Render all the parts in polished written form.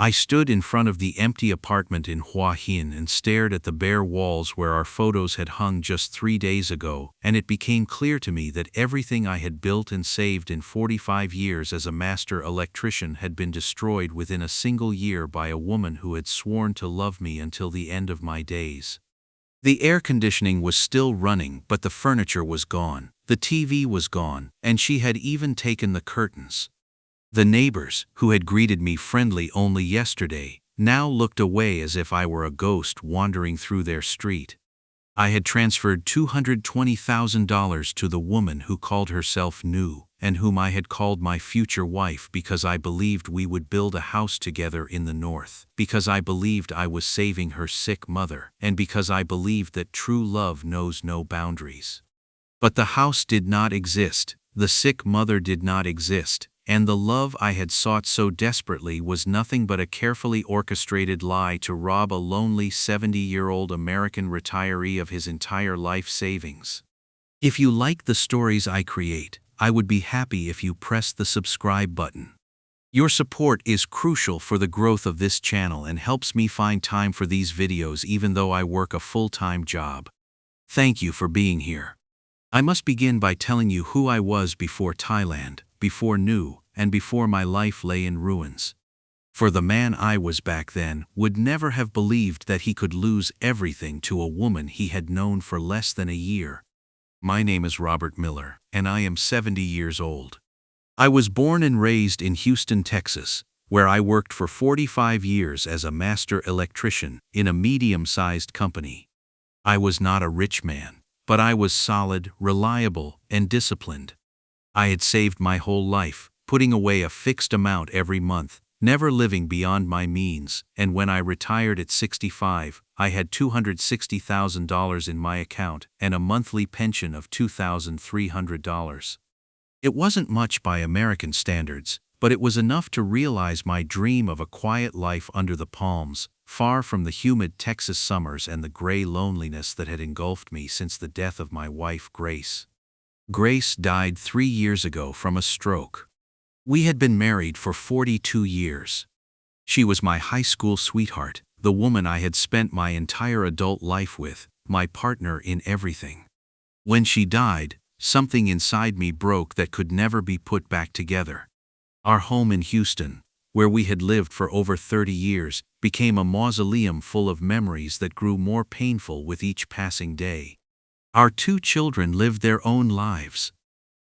I stood in front of the empty apartment in Hua Hin and stared at the bare walls where our photos had hung just 3 days ago, and it became clear to me that everything I had built and saved in 45 years as a master electrician had been destroyed within a single year by a woman who had sworn to love me until the end of my days. The air conditioning was still running, but the furniture was gone, the TV was gone, and she had even taken the curtains. The neighbors, who had greeted me friendly only yesterday, now looked away as if I were a ghost wandering through their street. I had transferred $220,000 to the woman who called herself New, and whom I had called my future wife because I believed we would build a house together in the north, because I believed I was saving her sick mother, and because I believed that true love knows no boundaries. But the house did not exist, the sick mother did not exist, and the love I had sought so desperately was nothing but a carefully orchestrated lie to rob a lonely 70-year-old American retiree of his entire life savings. If you like the stories I create, I would be happy if you press the subscribe button. Your support is crucial for the growth of this channel and helps me find time for these videos even though I work a full-time job. Thank you for being here. I must begin by telling you who I was before Thailand, before New, and before my life lay in ruins. For the man I was back then would never have believed that he could lose everything to a woman he had known for less than a year. My name is Robert Miller, and I am 70 years old. I was born and raised in Houston, Texas, where I worked for 45 years as a master electrician in a medium-sized company. I was not a rich man, but I was solid, reliable, and disciplined. I had saved my whole life, putting away a fixed amount every month, never living beyond my means, and when I retired at 65, I had $260,000 in my account and a monthly pension of $2,300. It wasn't much by American standards, but it was enough to realize my dream of a quiet life under the palms, far from the humid Texas summers and the gray loneliness that had engulfed me since the death of my wife, Grace. Grace died 3 years ago from a stroke. We had been married for 42 years. She was my high school sweetheart, the woman I had spent my entire adult life with, my partner in everything. When she died, something inside me broke that could never be put back together. Our home in Houston, where we had lived for over 30 years, became a mausoleum full of memories that grew more painful with each passing day. Our 2 children lived their own lives.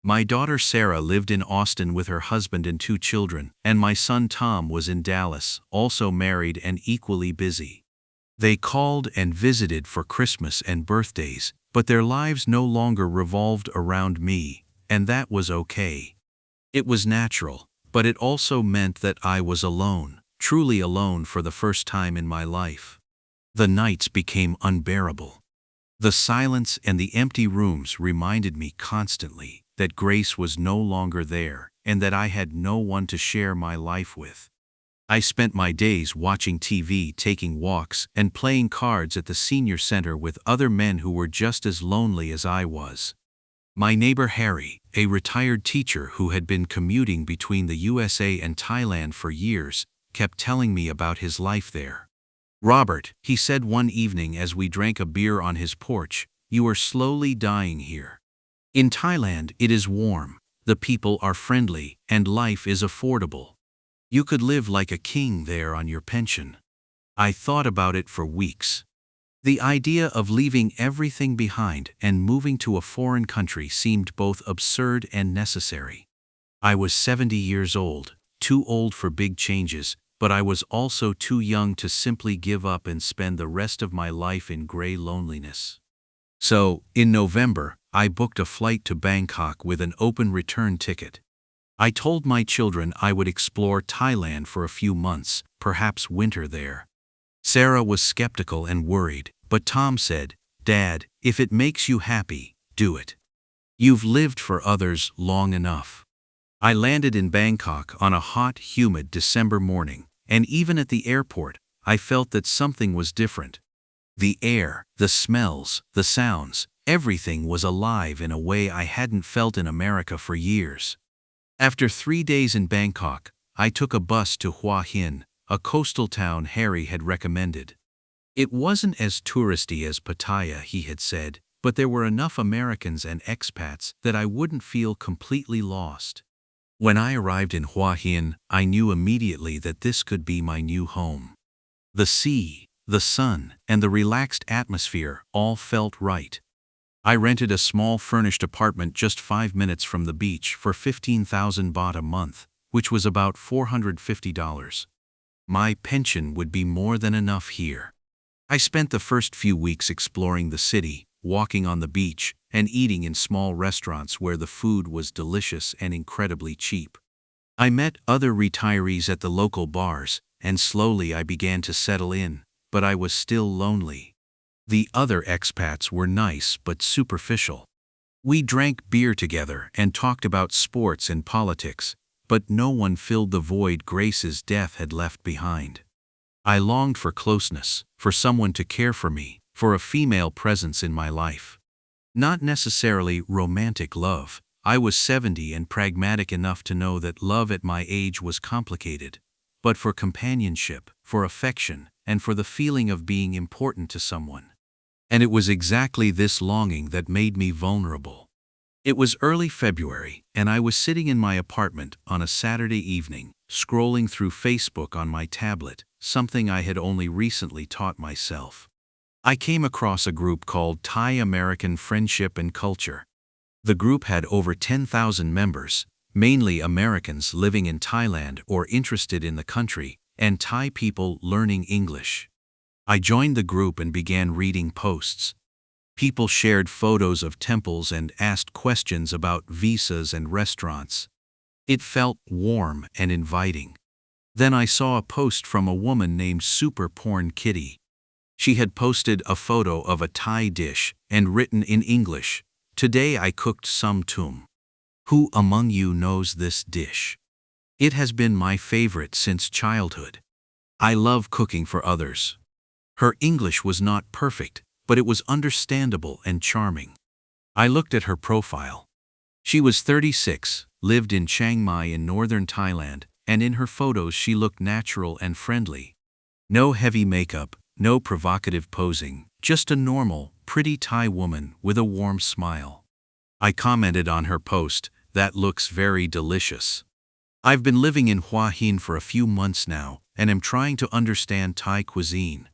My daughter Sarah lived in Austin with her husband and 2 children, and my son Tom was in Dallas, also married and equally busy. They called and visited for Christmas and birthdays, but their lives no longer revolved around me, and that was okay. It was natural, but it also meant that I was alone, truly alone for the first time in my life. The nights became unbearable. The silence and the empty rooms reminded me constantly that Grace was no longer there and that I had no one to share my life with. I spent my days watching TV, taking walks, and playing cards at the senior center with other men who were just as lonely as I was. My neighbor Harry, a retired teacher who had been commuting between the USA and Thailand for years, kept telling me about his life there. "Robert," he said one evening as we drank a beer on his porch, "you are slowly dying here. In Thailand, it is warm, the people are friendly, and life is affordable. You could live like a king there on your pension." I thought about it for weeks. The idea of leaving everything behind and moving to a foreign country seemed both absurd and necessary. I was 70 years old, too old for big changes, but I was also too young to simply give up and spend the rest of my life in gray loneliness. So, in November, I booked a flight to Bangkok with an open return ticket. I told my children I would explore Thailand for a few months, perhaps winter there. Sarah was skeptical and worried, but Tom said, "Dad, if it makes you happy, do it. You've lived for others long enough." I landed in Bangkok on a hot, humid December morning, and even at the airport, I felt that something was different. The air, the smells, the sounds, everything was alive in a way I hadn't felt in America for years. After 3 days in Bangkok, I took a bus to Hua Hin, a coastal town Harry had recommended. It wasn't as touristy as Pattaya, he had said, but there were enough Americans and expats that I wouldn't feel completely lost. When I arrived in Hua Hin, I knew immediately that this could be my new home. The sea, the sun, and the relaxed atmosphere all felt right. I rented a small furnished apartment just 5 minutes from the beach for 15,000 baht a month, which was about $450. My pension would be more than enough here. I spent the first few weeks exploring the city, walking on the beach, and eating in small restaurants where the food was delicious and incredibly cheap. I met other retirees at the local bars, and slowly I began to settle in, but I was still lonely. The other expats were nice but superficial. We drank beer together and talked about sports and politics, but no one filled the void Grace's death had left behind. I longed for closeness, for someone to care for me, for a female presence in my life. Not necessarily romantic love. I was 70 and pragmatic enough to know that love at my age was complicated, but for companionship, for affection, and for the feeling of being important to someone. And it was exactly this longing that made me vulnerable. It was early February, and I was sitting in my apartment on a Saturday evening, scrolling through Facebook on my tablet, something I had only recently taught myself. I came across a group called Thai-American Friendship and Culture. The group had over 10,000 members, mainly Americans living in Thailand or interested in the country, and Thai people learning English. I joined the group and began reading posts. People shared photos of temples and asked questions about visas and restaurants. It felt warm and inviting. Then I saw a post from a woman named Super Porn Kitty. She had posted a photo of a Thai dish and written in English, "Today I cooked some tum. Who among you knows this dish? It has been my favorite since childhood. I love cooking for others." Her English was not perfect, but it was understandable and charming. I looked at her profile. She was 36, lived in Chiang Mai in northern Thailand, and in her photos she looked natural and friendly. No heavy makeup, no provocative posing, just a normal, pretty Thai woman with a warm smile. I commented on her post, "That looks very delicious." I've been living in Hua Hin for a few months now, and am trying to understand Thai cuisine.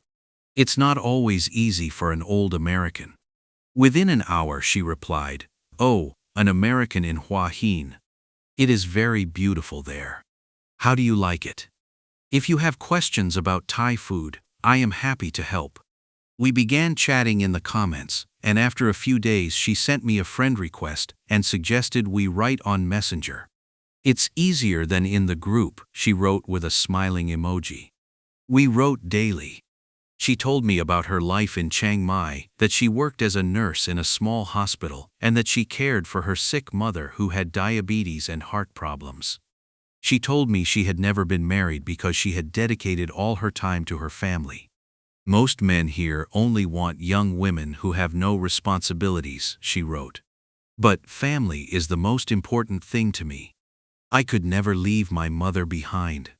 It's not always easy for an old American. Within an hour she replied, "Oh, an American in Hua Hin. It is very beautiful there. How do you like it? If you have questions about Thai food, I am happy to help." We began chatting in the comments, and after a few days she sent me a friend request and suggested we write on Messenger. "It's easier than in the group," she wrote with a smiling emoji. We wrote daily. She told me about her life in Chiang Mai, that she worked as a nurse in a small hospital, and that she cared for her sick mother who had diabetes and heart problems. She told me she had never been married because she had dedicated all her time to her family. "Most men here only want young women who have no responsibilities," she wrote. "But family is the most important thing to me. I could never leave my mother behind."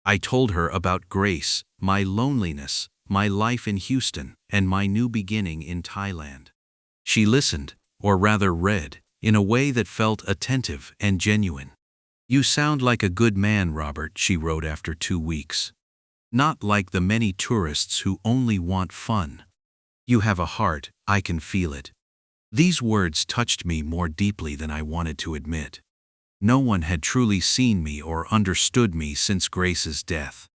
I told her about Grace, my loneliness, my life in Houston, and my new beginning in Thailand. She listened, or rather read, in a way that felt attentive and genuine. "You sound like a good man, Robert," she wrote after 2 weeks. "Not like the many tourists who only want fun. You have a heart, I can feel it." These words touched me more deeply than I wanted to admit. No one had truly seen me or understood me since Grace's death.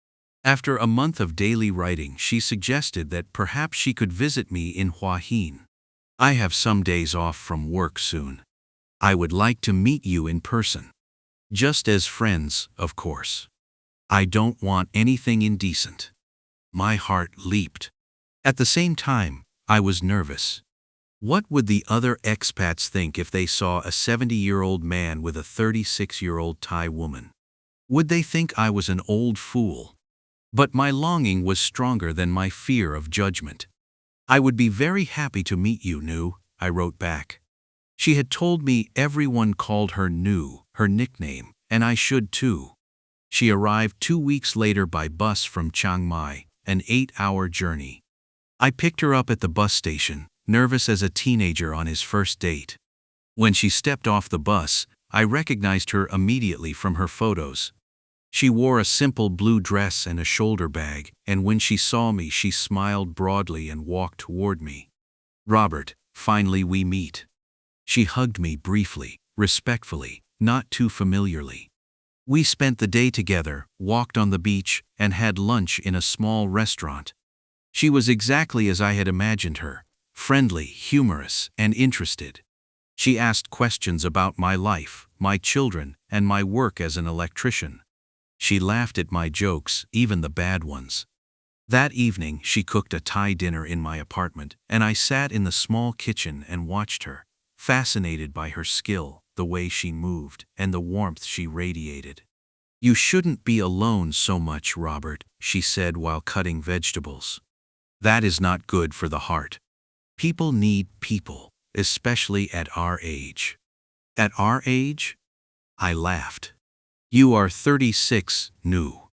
After a month of daily writing, she suggested that perhaps she could visit me in Hua Hin. "I have some days off from work soon. I would like to meet you in person. Just as friends, of course. I don't want anything indecent." My heart leaped. At the same time, I was nervous. What would the other expats think if they saw a 70-year-old man with a 36-year-old Thai woman? Would they think I was an old fool? But my longing was stronger than my fear of judgment. "I would be very happy to meet you, Nu," I wrote back. She had told me everyone called her Nu, her nickname, and I should too. She arrived 2 weeks later by bus from Chiang Mai, an 8-hour journey. I picked her up at the bus station, nervous as a teenager on his first date. When she stepped off the bus, I recognized her immediately from her photos. She wore a simple blue dress and a shoulder bag, and when she saw me, she smiled broadly and walked toward me. "Robert, finally we meet." She hugged me briefly, respectfully, not too familiarly. We spent the day together, walked on the beach, and had lunch in a small restaurant. She was exactly as I had imagined her, friendly, humorous, and interested. She asked questions about my life, my children, and my work as an electrician. She laughed at my jokes, even the bad ones. That evening, she cooked a Thai dinner in my apartment, and I sat in the small kitchen and watched her, fascinated by her skill, the way she moved, and the warmth she radiated. "You shouldn't be alone so much, Robert," she said while cutting vegetables. "That is not good for the heart. People need people, especially at our age." "At our age?" I laughed. "You are 36, Nu.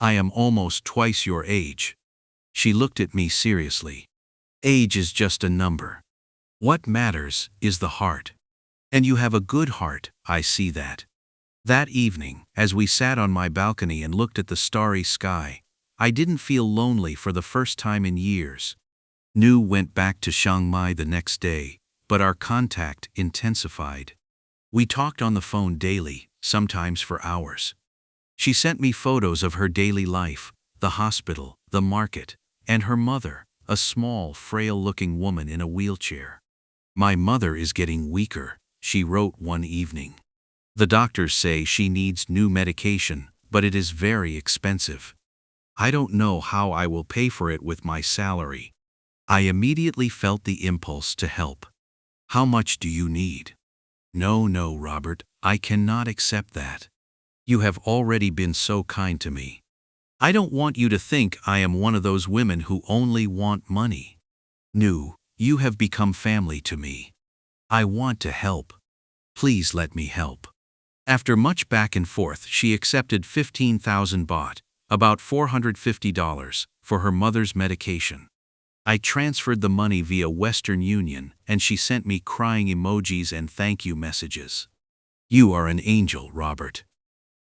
I am almost twice your age." She looked at me seriously. "Age is just a number. What matters is the heart. And you have a good heart, I see that." That evening, as we sat on my balcony and looked at the starry sky, I didn't feel lonely for the first time in years. Nu went back to Chiang Mai the next day, but our contact intensified. We talked on the phone daily, sometimes for hours. She sent me photos of her daily life, the hospital, the market, and her mother, a small, frail-looking woman in a wheelchair. "My mother is getting weaker," she wrote one evening. "The doctors say she needs new medication, but it is very expensive. I don't know how I will pay for it with my salary." I immediately felt the impulse to help. "How much do you need?" No, Robert, I cannot accept that. You have already been so kind to me. I don't want you to think I am one of those women who only want money. Nu, you have become family to me. I want to help. Please let me help." After much back and forth, she accepted 15,000 baht, about $450, for her mother's medication. I transferred the money via Western Union, and she sent me crying emojis and thank you messages. "You are an angel, Robert.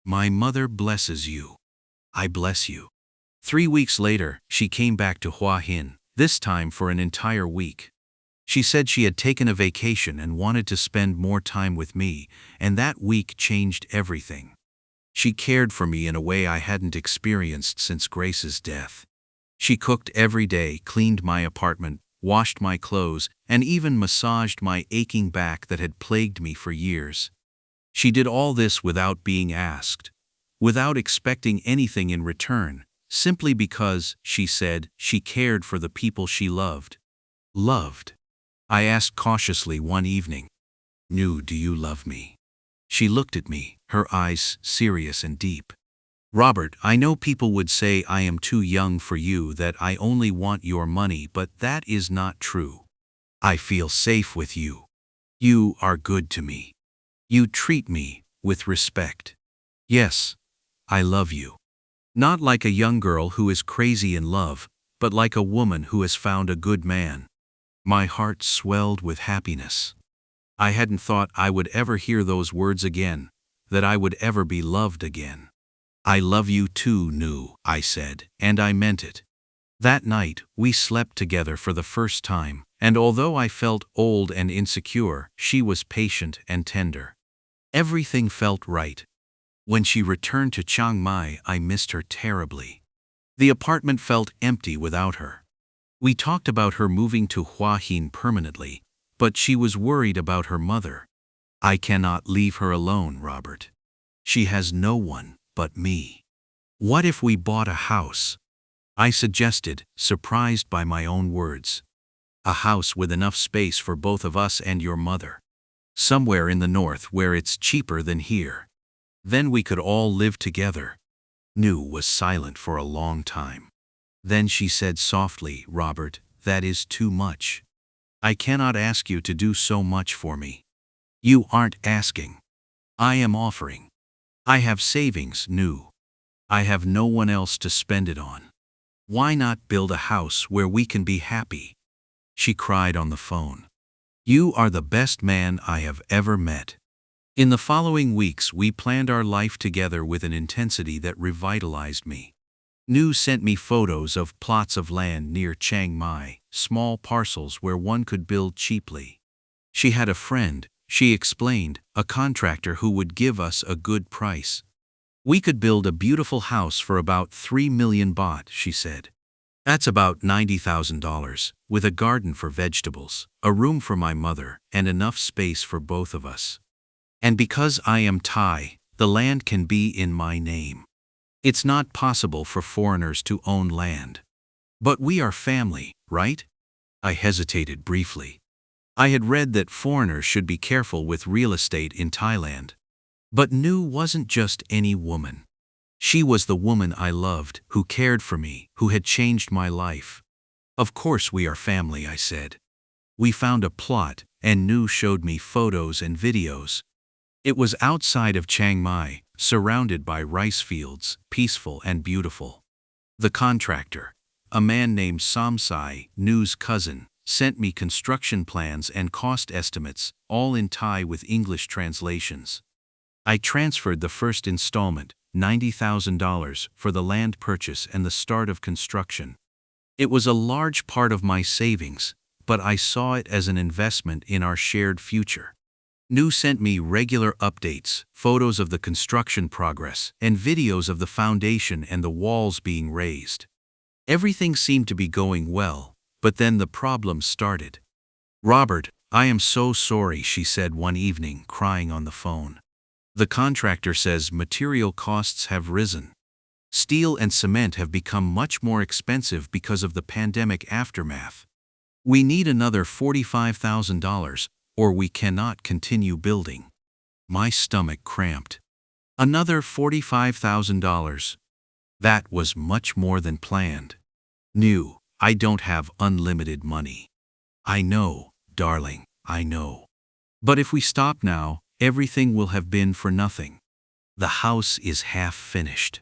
My mother blesses you. I bless you." 3 weeks later, she came back to Hua Hin, this time for an entire week. She said she had taken a vacation and wanted to spend more time with me, and that week changed everything. She cared for me in a way I hadn't experienced since Grace's death. She cooked every day, cleaned my apartment, washed my clothes, and even massaged my aching back that had plagued me for years. She did all this without being asked, without expecting anything in return, simply because, she said, she cared for the people she loved. Loved. I asked cautiously one evening, "Nu, do you love me?" She looked at me, her eyes serious and deep. "Robert, I know people would say I am too young for you, that I only want your money, but that is not true. I feel safe with you. You are good to me. You treat me with respect. Yes, I love you. Not like a young girl who is crazy in love, but like a woman who has found a good man." My heart swelled with happiness. I hadn't thought I would ever hear those words again, that I would ever be loved again. "I love you too, Nu," I said, and I meant it. That night, we slept together for the first time, and although I felt old and insecure, she was patient and tender. Everything felt right. When she returned to Chiang Mai, I missed her terribly. The apartment felt empty without her. We talked about her moving to Hua Hin permanently, but she was worried about her mother. "I cannot leave her alone, Robert. She has no one but me. What if we bought a house?" I suggested, surprised by my own words. "A house with enough space for both of us and your mother. Somewhere in the north where it's cheaper than here. Then we could all live together." Nu was silent for a long time. Then she said softly, "Robert, that is too much. I cannot ask you to do so much for me." "You aren't asking. I am offering. I have savings, Nu. I have no one else to spend it on. Why not build a house where we can be happy? She cried on the phone. You are the best man I have ever met. In the following weeks, we planned our life together with an intensity that revitalized me. Nu sent me photos of plots of land near Chiang Mai, small parcels where one could build cheaply. She had a friend, she explained, a contractor who would give us a good price. We could build a beautiful house for about 3 million baht, she said. That's about $90,000, with a garden for vegetables, a room for my mother, and enough space for both of us. And because I am Thai, the land can be in my name. It's not possible for foreigners to own land. But we are family, right? I hesitated briefly. I had read that foreigners should be careful with real estate in Thailand. But Nu wasn't just any woman. She was the woman I loved, who cared for me, who had changed my life. Of course we are family, I said. We found a plot, and Nu showed me photos and videos. It was outside of Chiang Mai, surrounded by rice fields, peaceful and beautiful. The contractor, a man named Samsai, Nu's cousin, sent me construction plans and cost estimates, all in Thai with English translations. I transferred the first installment, $90,000, for the land purchase and the start of construction. It was a large part of my savings, but I saw it as an investment in our shared future. Nu sent me regular updates, photos of the construction progress, and videos of the foundation and the walls being raised. Everything seemed to be going well, but then the problem started. Robert, I am so sorry, she said one evening, crying on the phone. The contractor says material costs have risen. Steel and cement have become much more expensive because of the pandemic aftermath. We need another $45,000, or we cannot continue building. My stomach cramped. Another $45,000. That was much more than planned. Nu, I don't have unlimited money. I know, darling, I know. But if we stop now, everything will have been for nothing. The house is half finished.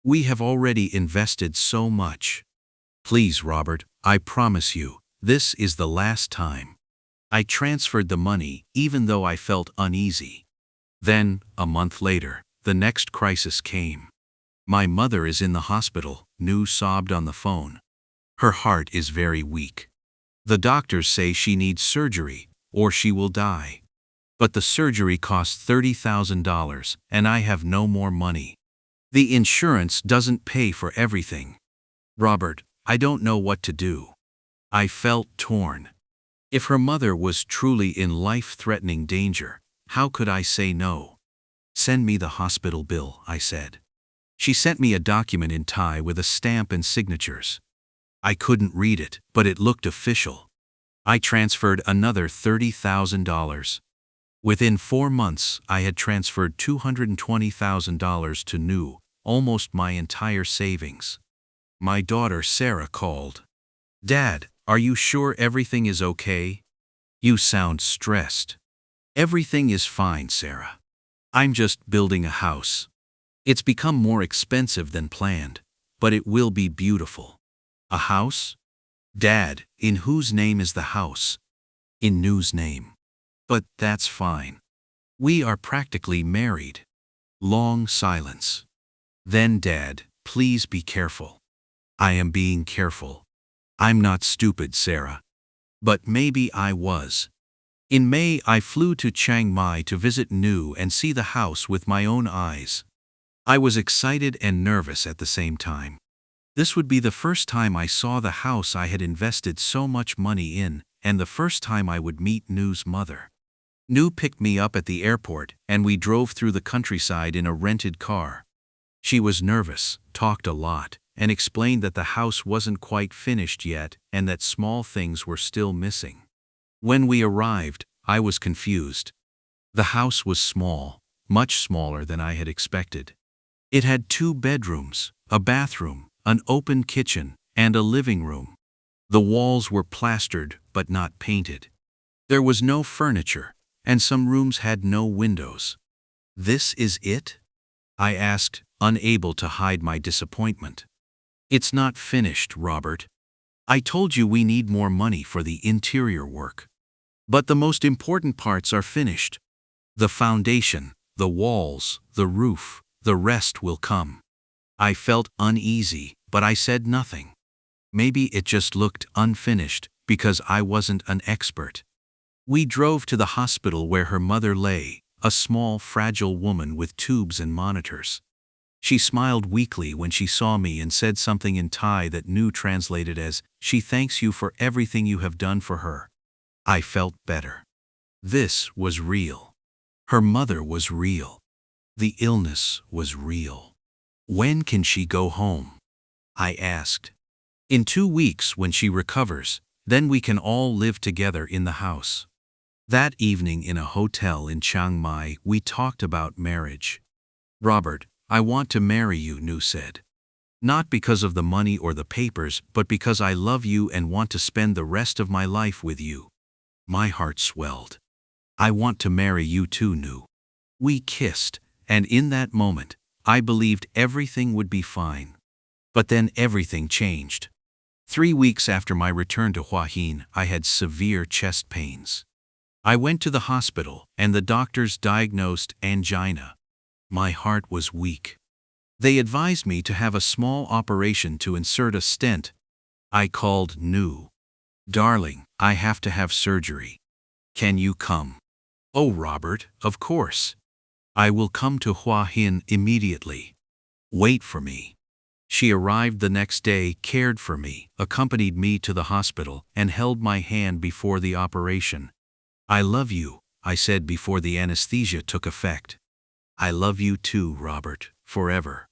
We have already invested so much. Please, Robert, I promise you, this is the last time. I transferred the money, even though I felt uneasy. Then, a month later, the next crisis came. My mother is in the hospital, Nu sobbed on the phone. Her heart is very weak. The doctors say she needs surgery, or she will die. But the surgery costs $30,000, and I have no more money. The insurance doesn't pay for everything. Robert, I don't know what to do. I felt torn. If her mother was truly in life-threatening danger, how could I say no? Send me the hospital bill, I said. She sent me a document in Thai with a stamp and signatures. I couldn't read it, but it looked official. I transferred another $30,000. Within 4 months, I had transferred $220,000 to Nu, almost my entire savings. My daughter Sarah called. Dad, are you sure everything is okay? You sound stressed. Everything is fine, Sarah. I'm just building a house. It's become more expensive than planned, but it will be beautiful. A house? Dad, in whose name is the house? In Nu's name. But that's fine. We are practically married. Long silence. Then, Dad, please be careful. I am being careful. I'm not stupid, Sarah. But maybe I was. In May, I flew to Chiang Mai to visit Nu and see the house with my own eyes. I was excited and nervous at the same time. This would be the first time I saw the house I had invested so much money in, and the first time I would meet Nu's mother. Nu picked me up at the airport, and we drove through the countryside in a rented car. She was nervous, talked a lot, and explained that the house wasn't quite finished yet and that small things were still missing. When we arrived, I was confused. The house was small, much smaller than I had expected. It had 2 bedrooms, a bathroom, an open kitchen, and a living room. The walls were plastered but not painted. There was no furniture, and some rooms had no windows. This is it? I asked, unable to hide my disappointment. It's not finished, Robert. I told you we need more money for the interior work. But the most important parts are finished. The foundation, the walls, the roof, the rest will come. I felt uneasy, but I said nothing. Maybe it just looked unfinished because I wasn't an expert. We drove to the hospital where her mother lay, a small, fragile woman with tubes and monitors. She smiled weakly when she saw me and said something in Thai that Nu translated as, "She thanks you for everything you have done for her." I felt better. This was real. Her mother was real. The illness was real. When can she go home? I asked. In 2 weeks when she recovers, then we can all live together in the house. That evening in a hotel in Chiang Mai, we talked about marriage. Robert, I want to marry you, Nu said. Not because of the money or the papers, but because I love you and want to spend the rest of my life with you. My heart swelled. I want to marry you too, Nu. We kissed, and in that moment, I believed everything would be fine. But then everything changed. 3 weeks after my return to Hua Hin, I had severe chest pains. I went to the hospital, and the doctors diagnosed angina. My heart was weak. They advised me to have a small operation to insert a stent. I called Nu. Darling, I have to have surgery. Can you come? Oh, Robert, of course. I will come to Hua Hin immediately. Wait for me. She arrived the next day, cared for me, accompanied me to the hospital, and held my hand before the operation. I love you, I said before the anesthesia took effect. I love you too, Robert, forever.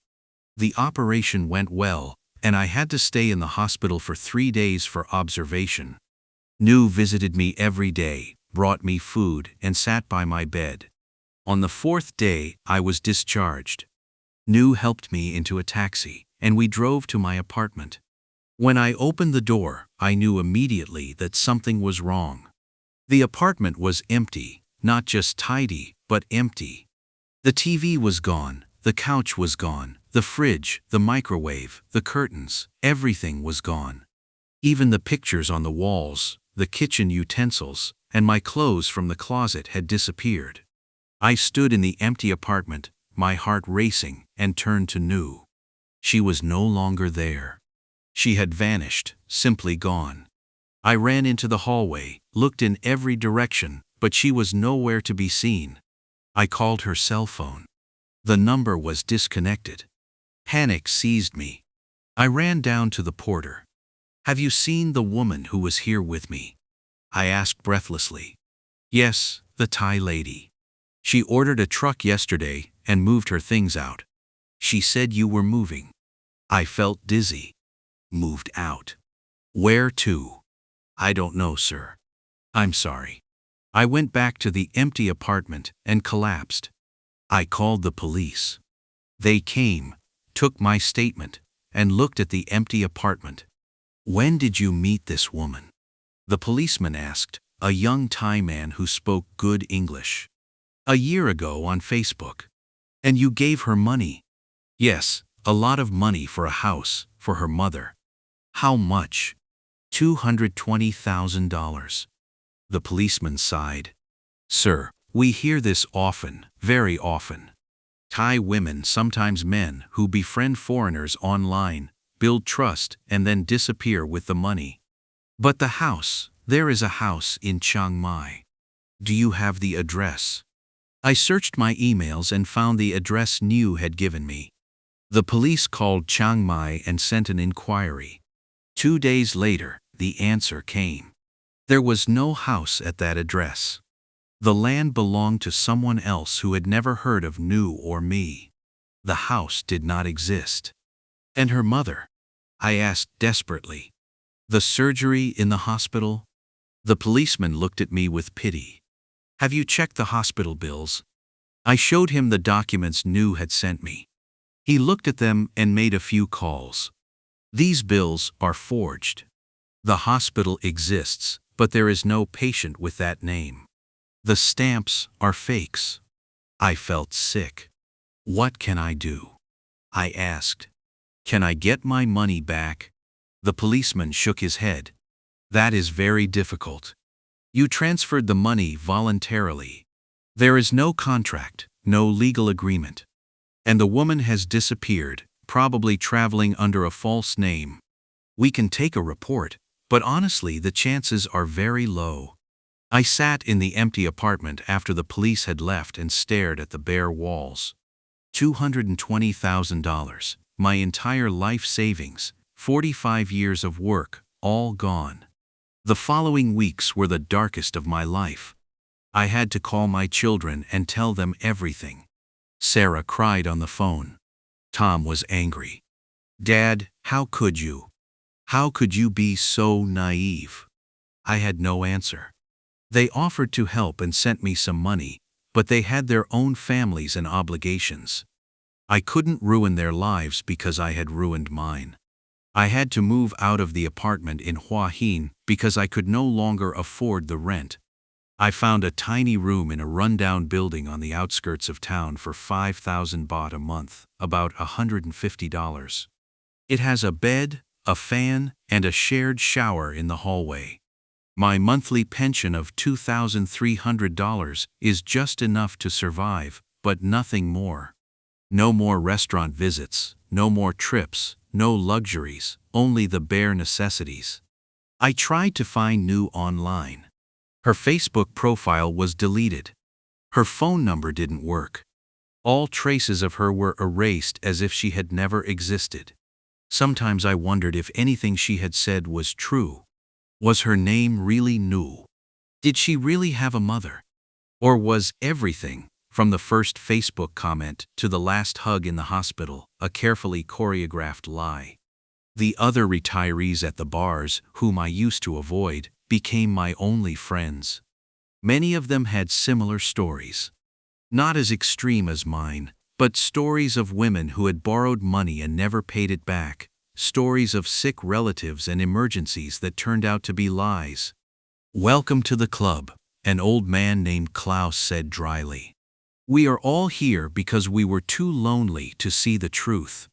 The operation went well, and I had to stay in the hospital for 3 days for observation. Nu visited me every day, brought me food, and sat by my bed. On the 4th day, I was discharged. Nu helped me into a taxi, and we drove to my apartment. When I opened the door, I knew immediately that something was wrong. The apartment was empty, not just tidy, but empty. The TV was gone, the couch was gone, the fridge, the microwave, the curtains, everything was gone. Even the pictures on the walls, the kitchen utensils, and my clothes from the closet had disappeared. I stood in the empty apartment, my heart racing, and turned to Nu. She was no longer there. She had vanished, simply gone. I ran into the hallway, looked in every direction, but she was nowhere to be seen. I called her cell phone. The number was disconnected. Panic seized me. I ran down to the porter. "Have you seen the woman who was here with me?" I asked breathlessly. "Yes, the Thai lady. She ordered a truck yesterday and moved her things out. She said you were moving." I felt dizzy. Moved out. Where to? I don't know, sir. I'm sorry. I went back to the empty apartment and collapsed. I called the police. They came, took my statement, and looked at the empty apartment. "When did you meet this woman?" The policeman asked, a young Thai man who spoke good English. "A year ago on Facebook." "And you gave her money?" "Yes, a lot of money for a house, for her mother." "How much?" $220,000. The policeman sighed. "Sir, we hear this often, very often. Thai women, sometimes men, who befriend foreigners online, build trust, and then disappear with the money. But the house, there is a house in Chiang Mai. Do you have the address?" I searched my emails and found the address Nu had given me. The police called Chiang Mai and sent an inquiry. 2 days later, the answer came. There was no house at that address. The land belonged to someone else who had never heard of Nu or me. The house did not exist. "And her mother?" I asked desperately. "The surgery in the hospital?" The policeman looked at me with pity. "Have you checked the hospital bills?" I showed him the documents Nu had sent me. He looked at them and made a few calls. "These bills are forged. The hospital exists, but there is no patient with that name. The stamps are fakes." I felt sick. What can I do? I asked. Can I get my money back? The policeman shook his head. That is very difficult. You transferred the money voluntarily. There is no contract, no legal agreement. And the woman has disappeared, probably traveling under a false name. We can take a report, but honestly, the chances are very low. I sat in the empty apartment after the police had left and stared at the bare walls. $220,000, my entire life savings, 45 years of work, all gone. The following weeks were the darkest of my life. I had to call my children and tell them everything. Sarah cried on the phone. Tom was angry. Dad, how could you? How could you be so naive? I had no answer. They offered to help and sent me some money, but they had their own families and obligations. I couldn't ruin their lives because I had ruined mine. I had to move out of the apartment in Hua Hin because I could no longer afford the rent. I found a tiny room in a rundown building on the outskirts of town for 5,000 baht a month, about $150. It has a bed, a fan, and a shared shower in the hallway. My monthly pension of $2,300 is just enough to survive, but nothing more. No more restaurant visits, no more trips, no luxuries, only the bare necessities. I tried to find new online. Her Facebook profile was deleted. Her phone number didn't work. All traces of her were erased as if she had never existed. Sometimes I wondered if anything she had said was true. Was her name really Nu? Did she really have a mother? Or was everything, from the first Facebook comment to the last hug in the hospital, a carefully choreographed lie? The other retirees at the bars, whom I used to avoid, became my only friends. Many of them had similar stories. Not as extreme as mine, but stories of women who had borrowed money and never paid it back, stories of sick relatives and emergencies that turned out to be lies. Welcome to the club, an old man named Klaus said dryly. We are all here because we were too lonely to see the truth.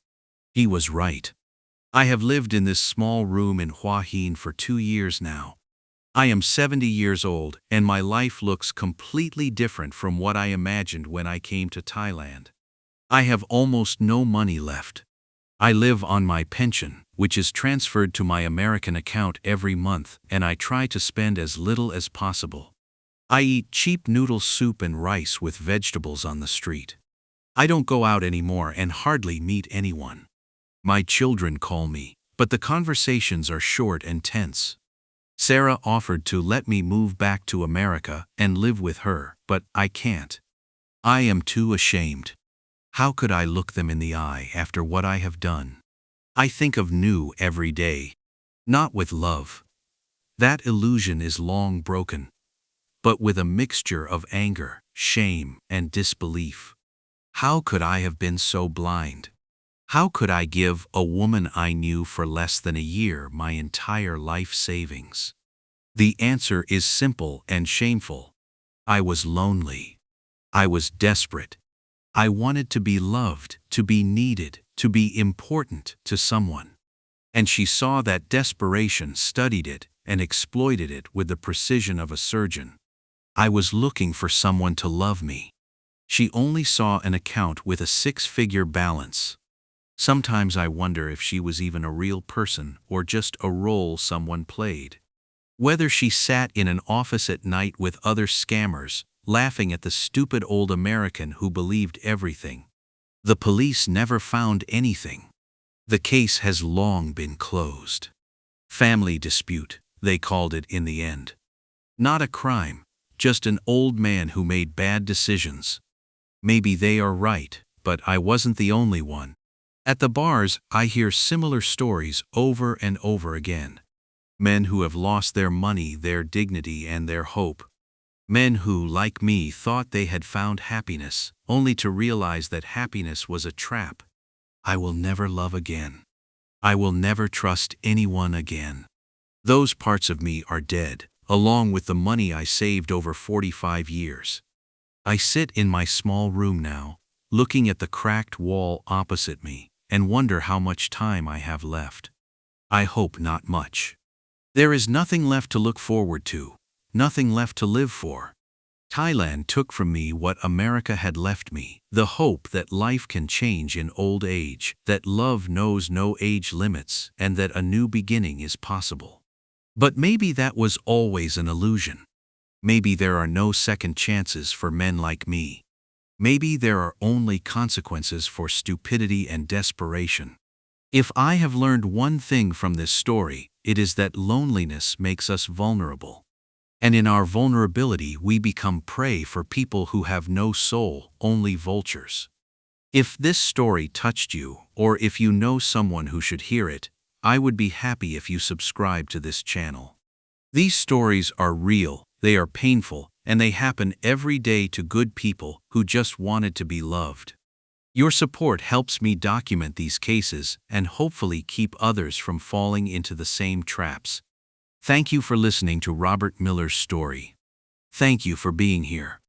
He was right. I have lived in this small room in Hua Hin for 2 years now. I am 70 years old, and my life looks completely different from what I imagined when I came to Thailand. I have almost no money left. I live on my pension, which is transferred to my American account every month, and I try to spend as little as possible. I eat cheap noodle soup and rice with vegetables on the street. I don't go out anymore and hardly meet anyone. My children call me, but the conversations are short and tense. Sarah offered to let me move back to America and live with her, but I can't. I am too ashamed. How could I look them in the eye after what I have done? I think of Nu every day. Not with love. That illusion is long broken. But with a mixture of anger, shame, and disbelief. How could I have been so blind? How could I give a woman I knew for less than a year my entire life savings? The answer is simple and shameful. I was lonely. I was desperate. I wanted to be loved, to be needed, to be important to someone. And she saw that desperation, studied it, and exploited it with the precision of a surgeon. I was looking for someone to love me. She only saw an account with a 6-figure balance. Sometimes I wonder if she was even a real person or just a role someone played. Whether she sat in an office at night with other scammers, laughing at the stupid old American who believed everything. The police never found anything. The case has long been closed. Family dispute, they called it in the end. Not a crime, just an old man who made bad decisions. Maybe they are right, but I wasn't the only one. At the bars, I hear similar stories over and over again. Men who have lost their money, their dignity, and their hope. Men who, like me, thought they had found happiness, only to realize that happiness was a trap. I will never love again. I will never trust anyone again. Those parts of me are dead, along with the money I saved over 45 years. I sit in my small room now, looking at the cracked wall opposite me, and wonder how much time I have left. I hope not much. There is nothing left to look forward to, nothing left to live for. Thailand took from me what America had left me, the hope that life can change in old age, that love knows no age limits, and that a new beginning is possible. But maybe that was always an illusion. Maybe there are no second chances for men like me. Maybe there are only consequences for stupidity and desperation. If I have learned one thing from this story, it is that loneliness makes us vulnerable. And in our vulnerability we become prey for people who have no soul, only vultures. If this story touched you, or if you know someone who should hear it, I would be happy if you subscribe to this channel. These stories are real, they are painful, and they happen every day to good people who just wanted to be loved. Your support helps me document these cases and hopefully keep others from falling into the same traps. Thank you for listening to Robert Miller's story. Thank you for being here.